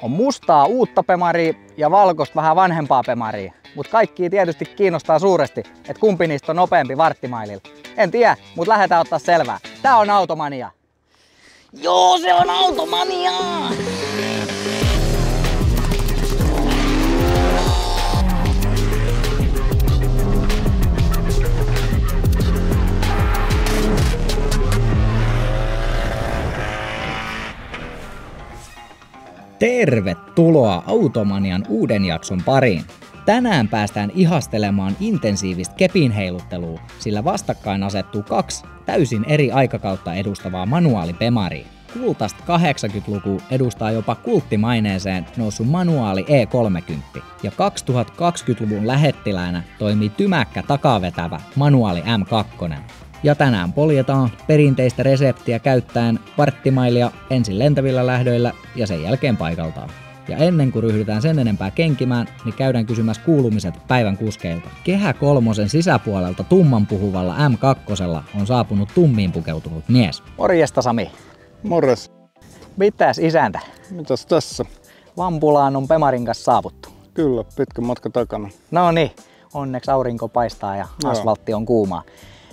On mustaa uutta Pemaria ja valkoista vähän vanhempaa Pemaria. Mutta kaikki tietysti kiinnostaa suuresti, että kumpi niistä on nopeampi varttimaililla. En tiedä, mutta lähdetään ottaa selvää. Tää on Automania. Joo, se on Automania! Tervetuloa Automanian uuden jakson pariin. Tänään päästään ihastelemaan intensiivistä kepinheiluttelua, sillä vastakkain asettuu kaksi täysin eri aikakautta edustavaa manuaalipemaria. Kultaista 80-luku edustaa jopa kulttimaineeseen noussut manuaali E30 ja 2020-luvun lähettiläänä toimii tymäkkä takavetävä manuaali M2. Ja tänään poljetaan perinteistä reseptiä käyttäen varttimailia ensin lentävillä lähdöillä ja sen jälkeen paikaltaan. Ja ennen kuin ryhdytään sen enempää kenkimään, niin käydään kysymässä kuulumiset päivän kuskeilta. Kehä kolmosen sisäpuolelta tumman puhuvalla M2 on saapunut tummiin pukeutunut mies. Morjesta Sami. Morjes. Mitäs isäntä? Mitäs tässä? Vampulaan on Pemarin kanssa saavuttu. Kyllä, pitkä matka takana. No niin, onneksi aurinko paistaa ja asfaltti on kuumaa.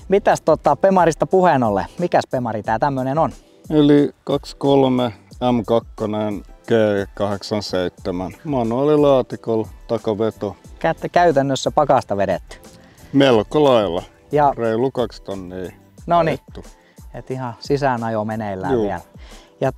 Mitäs Pemarista puheen ollen? Mikäs Pemari tää tämmönen on? Eli 23 M2 G87. Manuaalilaatikolla, takaveto. Käytännössä pakasta vedetty. Melko lailla. Ja reilu 2 tonnia. No niin, et ihan sisäänajo meneillään vielä. Ja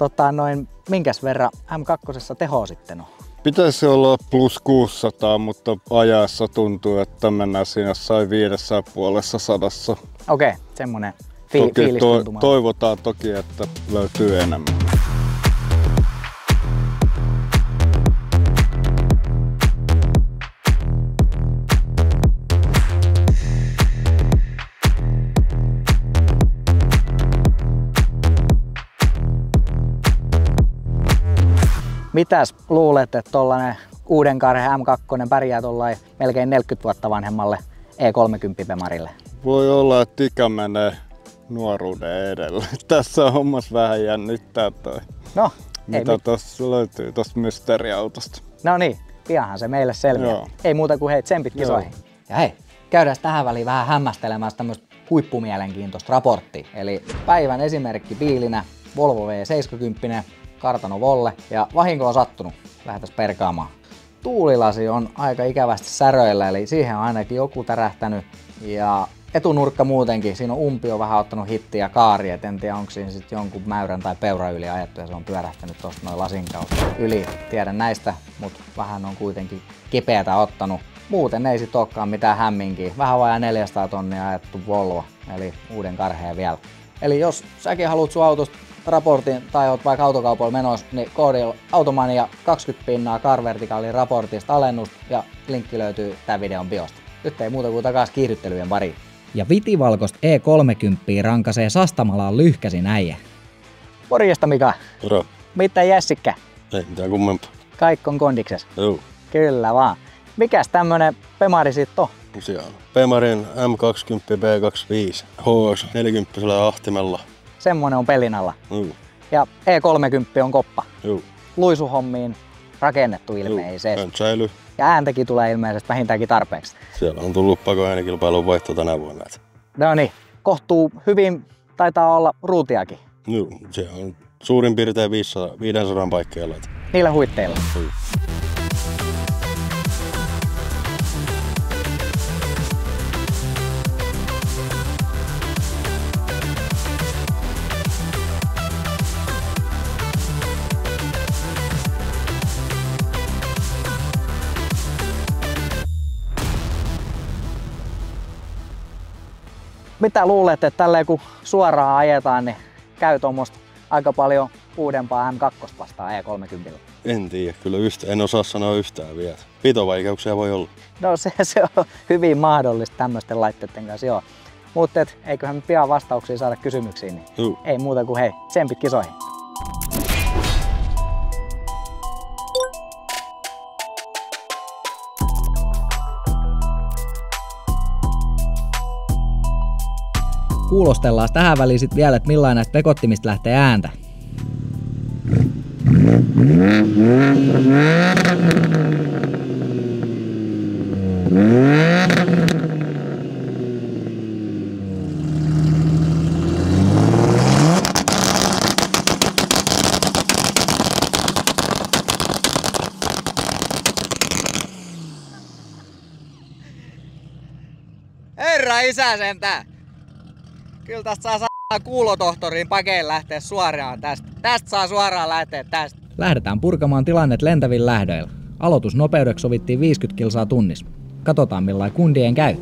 minkäs verran M2 tehoa sitten on? Pitäisi olla plus 600, mutta ajassa tuntuu, että mennään siinä jossain 550. Okei, semmonen fiilistuntuma. Toivotaan toki, että löytyy enemmän. Mitäs luulet, että tollanen uuden karhe M2 pärjää tollain melkein 40 vuotta vanhemmalle E30 Pemarille? Voi olla, että ikä menee nuoruuden edelle. Tässä on hommas vähän jännittää toi. No, mitä tossa löytyy tosta mysteeriautosta. No niin, pianhan se meille selviää. Joo. Ei muuta kuin hei, tsempit kisoihin. Ja hei, käydään tähän väliin vähän hämmästelemässä tämmöistä huippumielenkiintoista raporttia. Eli päivän esimerkki biilinä Volvo V70, kartano Volle, ja vahinko on sattunut. Lähdetään perkaamaan. Tuulilasi on aika ikävästi säröillä, eli siihen on ainakin joku tärähtänyt. Ja etunurkka muutenkin, siinä on umpio vähän ottanut hittiä kaari, et en tiedä onko siinä sitten jonkun mäyrän tai peuran yli ajettu ja se on pyörähtänyt tosta noin lasin kautta yli. Tiedän näistä, mutta vähän on kuitenkin kipeätä ottanut. Muuten ei sit olekaan mitään hämminkiä. Vähän vajaa 400 tonnia ajettu Volvo, eli uuden karheen vielä. Eli jos säkin haluat sun autosta raportin tai oot vaikka autokaupalla menossa, niin koodilla Automania 20 Car-Verticalin raportista alennus ja linkki löytyy tämän videon biosta. Nyt ei muuta kuin takaisin kiihdyttelyjen pariin. Ja vitivalkoista E30 rankasee Sastamalaan lyhkäsin äijä. Morjesta Mika. Moro. Mitä Jessikkä? Ei mitään kummempaa. Kaikki on kondikses? Joo. Kyllä vaan. Mikäs tämmönen Pemari sit on? Siellä on Pemarin M20 B25 HS40 ahtimella. Semmonen on pelin alla. Joo. Ja E30 on koppa. Joo. Luisuhommiin rakennettu ilmeisesti. Säily. Ja ääntäkin tulee ilmeisesti vähintäänkin tarpeeksi. Siellä on tullut pakoäänekilpailun vaihto tänä vuonna. No niin, kohtuu hyvin taitaa olla ruutiakin. Joo, se on suurin piirtein 500 paikkeilla. Niillä huitteilla. Joo. Mitä luulet, että tälleen kun suoraan ajetaan, niin käy tuommoista aika paljon uudempaa M2 vastaan E30? En tiedä, kyllä en osaa sanoa yhtään vielä. Pitovaikeuksia voi olla. No se on hyvin mahdollista tämmöisten laitteiden kanssa, joo. Mutta eiköhän me pian vastauksia saada kysymyksiin, niin ei muuta kuin hei, tsempit kisoihin. Kuulostellaan tähän väliin sit vielä, että millainen näistä pekottimista lähtee ääntä. Herra isä sentään! Kyllä tästä saa kuulotohtoriin pakein lähteä suoraan tästä. Tästä saa suoraan lähteä tästä. Lähdetään purkamaan tilannet lentävillä lähdöillä. Aloitusnopeudeksi sovittiin 50 kilsaa tunnissa. Katsotaan millain kundien käy.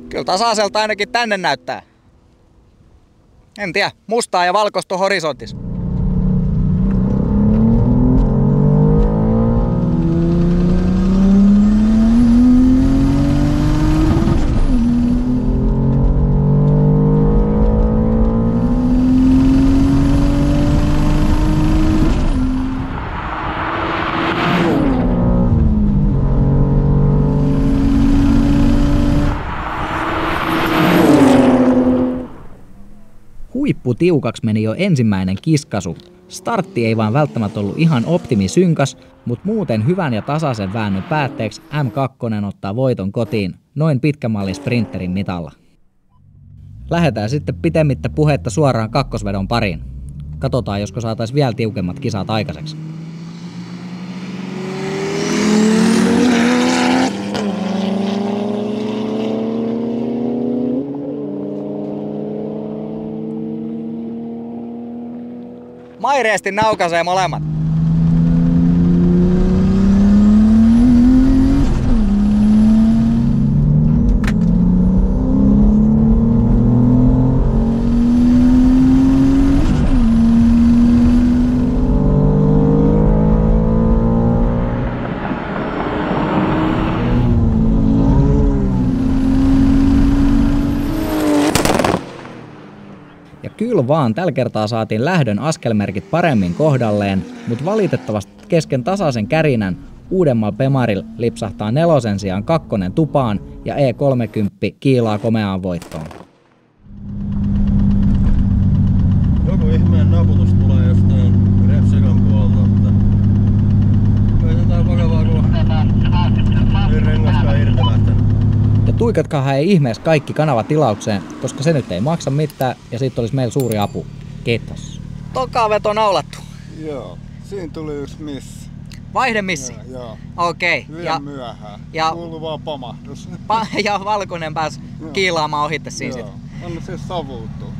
Kyllä tasaiselta ainakin tänne näyttää. En tiedä, mustaa ja valkoista horisontissa. Huipputiukaksi meni jo ensimmäinen kiskasu. Startti ei vaan välttämättä ollut ihan optimisynkäs, mutta muuten hyvän ja tasaisen väännön päätteeksi M2 ottaa voiton kotiin noin pitkämallin sprinterin mitalla. Lähdetään sitten pitemmittä puhetta suoraan kakkosvedon pariin. Katsotaan, josko saataisiin vielä tiukemmat kisat aikaiseksi. Maireesti naukasee molemmat. Ja kyllä vaan, tällä kertaa saatiin lähdön askelmerkit paremmin kohdalleen, mutta valitettavasti kesken tasaisen kärinän uudemmalla Pemarilla lipsahtaa 4 sijaan 2 tupaan ja E30 kiilaa komeaan voittoon. Joku ihmeen naputus tulee jostain Repsikan puolta, mutta ei jotain vakavaa kun ei rengaskaan irti lähtenyt. Ja tuikatkahan ei ihmeessä kaikki kanavatilaukseen, koska se nyt ei maksa mitään ja siitä olisi meillä suuri apu. Kiitos. Toka veto naulattu. Joo, siinä tuli yksi missi. Vaihdemissi? Joo. Okei. Liian myöhään. Kuului vaan pamahdus. Ja valkoinen pääsi kiilaamaan ohitte siinä sitten. Anna se savuutuu.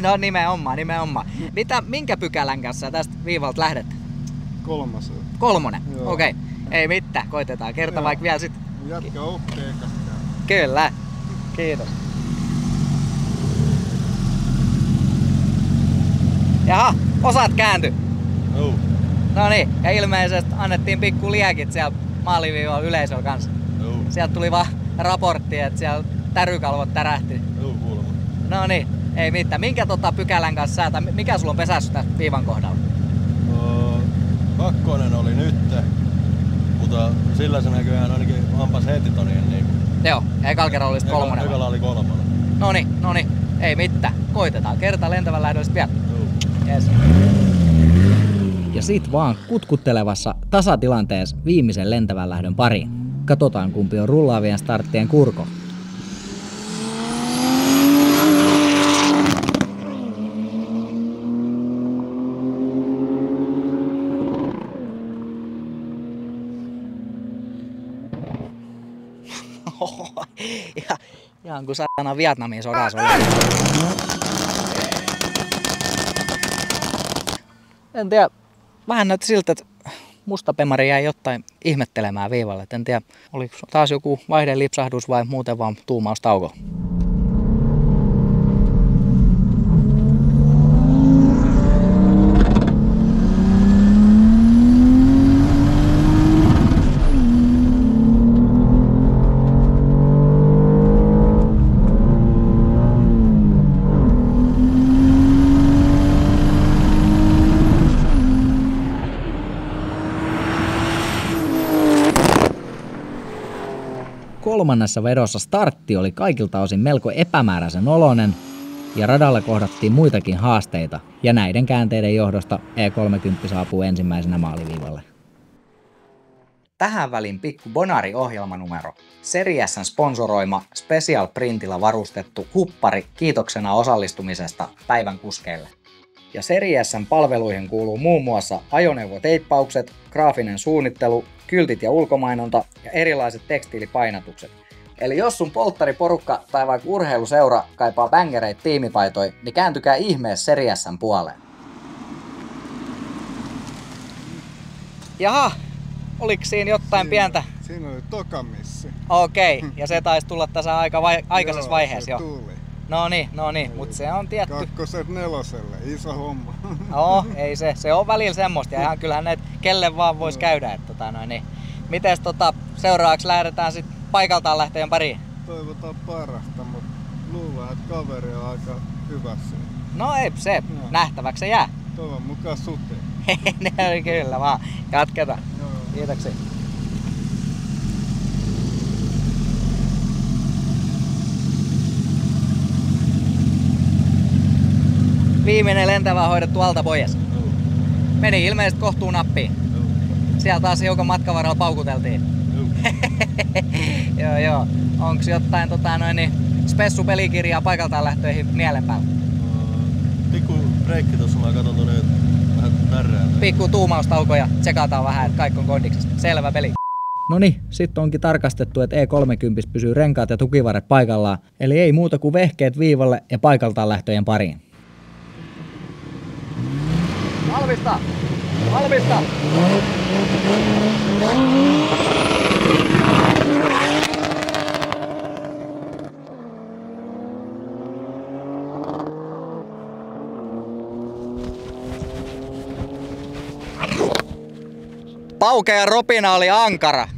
No nimenomaan. Minkä pykälän kanssa tästä viivalta lähdet? 3. 3? Okei. Ei mitään, koitetaan kerta vaikka vielä sit. Jatka oppii eikä. Kyllä. Kiitos. Jaha, osat kääntyi. No niin, ja ilmeisesti annettiin pikku liekit siellä maaliviivalla yleisöllä kanssa. Sieltä tuli vaan raportti, että siellä tärykalvot tärähti. No niin, ei mitään. Minkä pykälän kanssa sä, mikä sulla on pesässä tässä viivan kohdalla? 2 oli nyt, mutta sillä se näköjään ainakin ampas heti toniin. Niin... Joo, ja ekalla kerralla oli 3. Ekalla oli 3. Noniin, ei mitään. Koitetaan kerta lentävän lähdöstä vielä. Yes. Ja sit vaan kutkuttelevassa tasatilanteessa viimeisen lentävän lähdön pariin. Katsotaan kumpi on rullaavien starttien kurko. Ihan kuin satana Vietnamin sodassa oli. En tiedä, vähän näytti siltä, että musta Pemari jäi jotain ihmettelemään viivalle. En tiedä, oliko taas joku vaihdelipsahdus vai muuten vaan tuumaustauko. kolmannessa vedossa startti oli kaikilta osin melko epämääräisen oloinen ja radalla kohdattiin muitakin haasteita ja näiden käänteiden johdosta E30 saapuu ensimmäisenä maaliviivalle. Tähän väliin pikku Bonari-ohjelmanumero. Seriessan sponsoroima Special Printillä varustettu huppari kiitoksena osallistumisesta päivän kuskeille. Ja Seriessan palveluihin kuuluu muun muassa ajoneuvoteippaukset, graafinen suunnittelu, kyltit ja ulkomainonta ja erilaiset tekstiilipainatukset. Eli jos sun polttariporukka tai vaikka urheiluseura kaipaa bängereitä tiimipaitoja, niin kääntykää ihmeessä Seriessan puoleen. Jaha, oliko siinä jotain pientä? Siinä oli tokamissi. Okei, ja se taisi tulla tässä aikaisessa vaiheessa jo. Tuli. No niin, mutta se on tietty. 2.4, iso homma. Ei se on välillä semmoista ja ihan kyllähän näitä kelle vaan vois käydä. Niin. Mites seuraavaksi lähdetään sit paikaltaan lähtöjen pariin? Toivotaan parasta, mutta luulen, että kaveri on aika hyvä siinä. No ei se, nähtäväksi se jää. Toivon mukaan suteen. Ne oli kyllä vaan. Jatketaan. Joo. Kiitoksia. Viimeinen lentävä hoidettu alta pois. Meni ilmeisesti kohtuun nappiin. Siellä taas hiukan matkan varrella paukuteltiin. Joo. Onks jotain spessupelikirjaa paikaltaan lähtöihin mielen päällä? Pikku breikki tossa, mä katon tuonne vähän tärrää. Pikku tuumaustauko ja tsekataan vähän, että kaikki on kondiksessa. Selvä peli. Noniin, sit onkin tarkastettu, että E30 pysyy renkaat ja tukivarret paikallaan. Eli ei muuta kuin vehkeet viivalle ja paikaltaan lähtöjen pariin. Valmista! Pauke ja ropina oli ankara.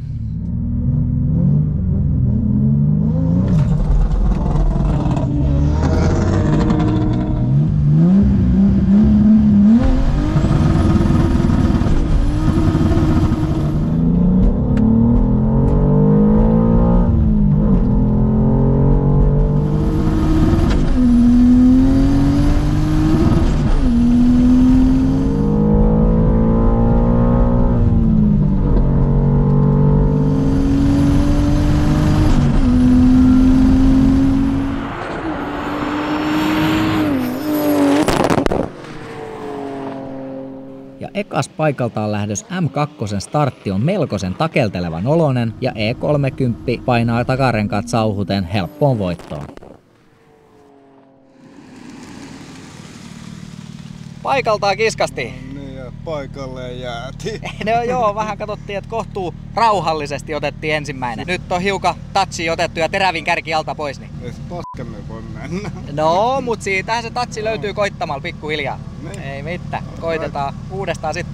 Ekas paikaltaan lähdös M2 startti on melkoisen takeltelevan oloinen ja E30 painaa takarenkaat sauhuten helppoon voittoon. Paikaltaan kiskastiin. Niin ja paikalleen jäätiin. Joo, vähän katsottiin, että kohtuu rauhallisesti otettiin ensimmäinen. Nyt on hiukan touchi otettu ja terävin kärki alta pois. Niin. Ei se paskemme voi mennä. No, mut siitähän se touchi löytyy koittamalla pikkuhiljaa. Niin. Ei mitään, koitetaan uudestaan sit.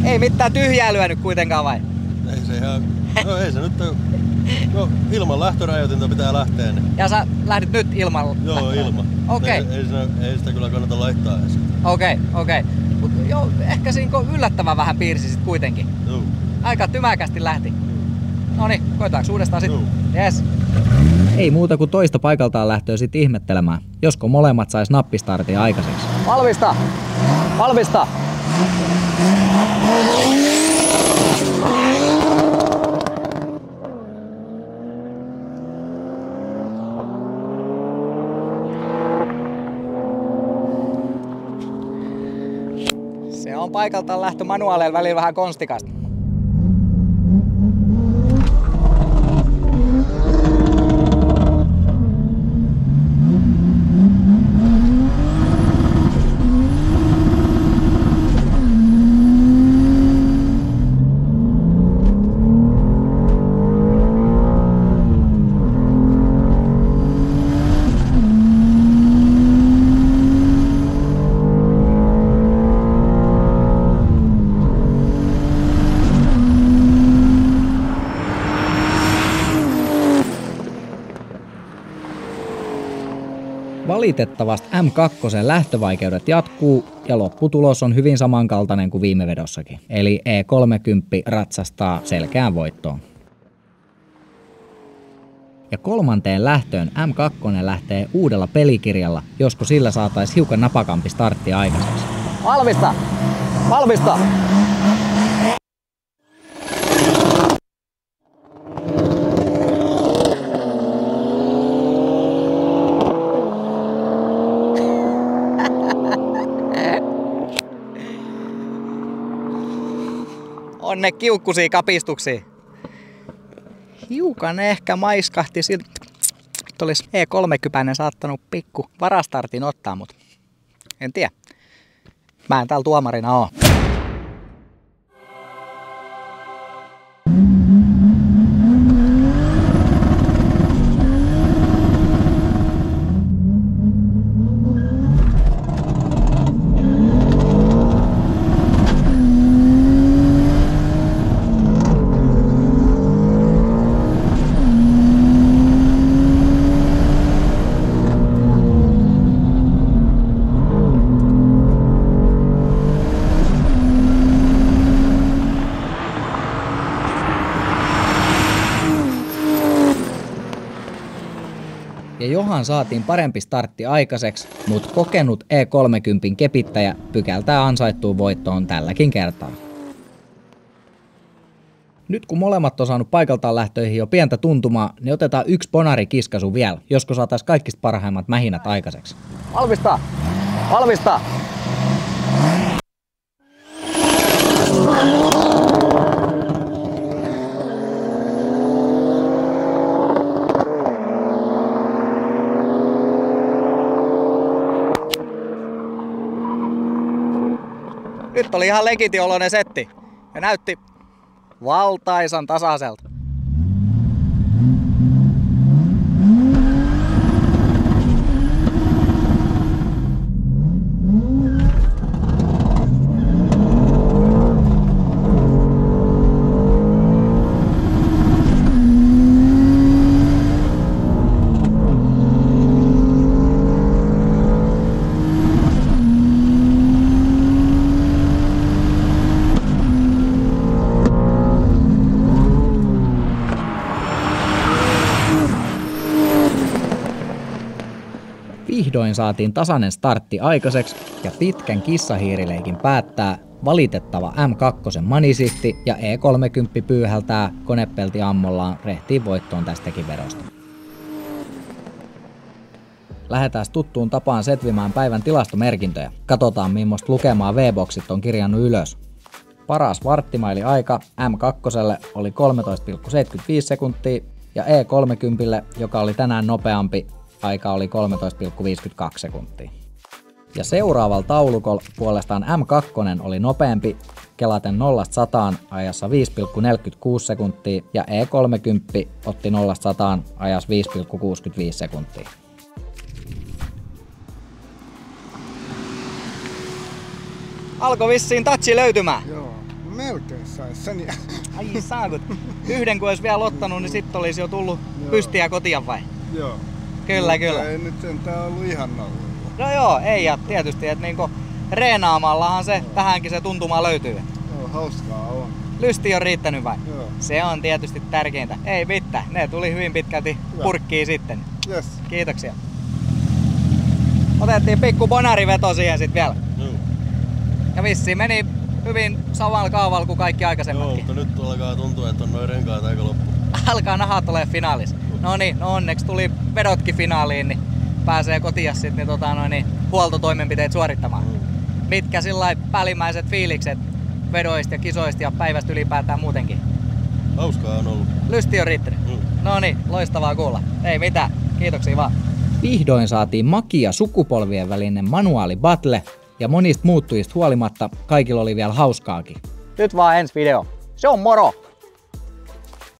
Ei mitään tyhjää nyt kuitenkaan vai? Ei se ihan... No ei se nyt on... No ilman lähtörajoitinta pitää lähteä. Niin. Ja sä lähdit nyt ilman? Joo, ilman. Okei. Ei sitä kyllä kannata laittaa edes. Okei. Mut joo, ehkä siinä yllättävän vähän piirsi sit kuitenkin. Joo. Aika tymäkästi lähti. Noniin, koetaanko uudestaan sit? Joo. Yes. Ei muuta kuin toista paikaltaan lähtöä sit ihmettelemään, josko molemmat sais nappistartia aikaiseksi. Valmista! Se on paikaltaan lähtö manuaaleilla välillä vähän konstikasta. Valitettavasti M2 lähtövaikeudet jatkuu ja lopputulos on hyvin samankaltainen kuin viime vedossakin. Eli E30 ratsastaa selkeään voittoon. Ja kolmanteen lähtöön M2 lähtee uudella pelikirjalla, josko sillä saataisiin hiukan napakampi startti aikaiseksi. Valmista! Valmista! Onne kiukkusia kapistuksia. Hiukan ehkä maiskahti siltä, että olisi E30 saattanut pikku varastartin ottaa, mutta en tiedä. Mä en täällä tuomarina oo. Ja johan saatiin parempi startti aikaiseksi, mutta kokenut E30 kepittäjä pykältää ansaittuun voittoon tälläkin kertaa. Nyt kun molemmat on saanut paikaltaan lähtöihin jo pientä tuntumaa, niin otetaan yksi bonarikiskasu vielä, josko saataisiin kaikista parhaimmat mähinät aikaiseksi. Valmista! Valmista! Nyt oli ihan legitioloinen setti ja näytti valtaisan tasaiselta. Vihdoin saatiin tasainen startti aikaiseksi ja pitkän kissahiirileikin päättää valitettava M2 manisitti ja E30 pyyhältää konepelti ammollaan rehtiin voittoon tästäkin vedosta. Lähdetään tuttuun tapaan setvimään päivän tilastomerkintöjä. Katsotaan millaista lukemaa V-boksit on kirjannut ylös. Paras varttimaili aika M2 oli 13,75 sekuntia ja E30, joka oli tänään nopeampi, aika oli 13,52 sekuntia. Ja seuraavalla taulukolla puolestaan M2 oli nopeampi, kelaten 0-100 ajassa 5,46 sekuntia ja E30 otti 0-100 ajassa 5,65 sekuntia. Alkoi vissiin touchi löytymään. Joo, melkein sais sen. Ai saakut. Yhden kun olisi vielä ottanut, niin sitten olisi jo tullut pystiä kotia vai? Joo. Kyllä, kyllä. Ei nyt sentään ollut ihan nolla. No joo, ei ja tietysti, että niinku reenaamallahan se tähänkin se tuntuma löytyy. Joo, hauskaa on. Lysti on riittänyt vai? Joo. Se on tietysti tärkeintä. Ei mitään, ne tuli hyvin pitkälti purkkiin sitten. Yes. Kiitoksia. Otettiin pikku bonariveto siihen sit vielä. Ja vissiin meni hyvin samalla kaavalla kuin kaikki aikaisemmatkin. Joo, mutta nyt alkaa tuntua, että on noin renkaat aika loppu. Alkaa nahat olemaan finaalissa. No niin, no onneksi tuli vedotkin finaaliin, niin pääsee kotiin sitten niin, huoltotoimenpiteet suorittamaan. Mitkä sillai päällimmäiset fiilikset vedoista ja kisoista ja päivästä ylipäätään muutenkin? Hauskaa on ollut. Lysti on riittänyt. No niin, loistavaa kuulla. Ei mitään, kiitoksia vaan. Vihdoin saatiin makia sukupolvien välinen manuaali battle ja monista muuttujista huolimatta kaikilla oli vielä hauskaakin. Nyt vaan ensi video. Se on moro!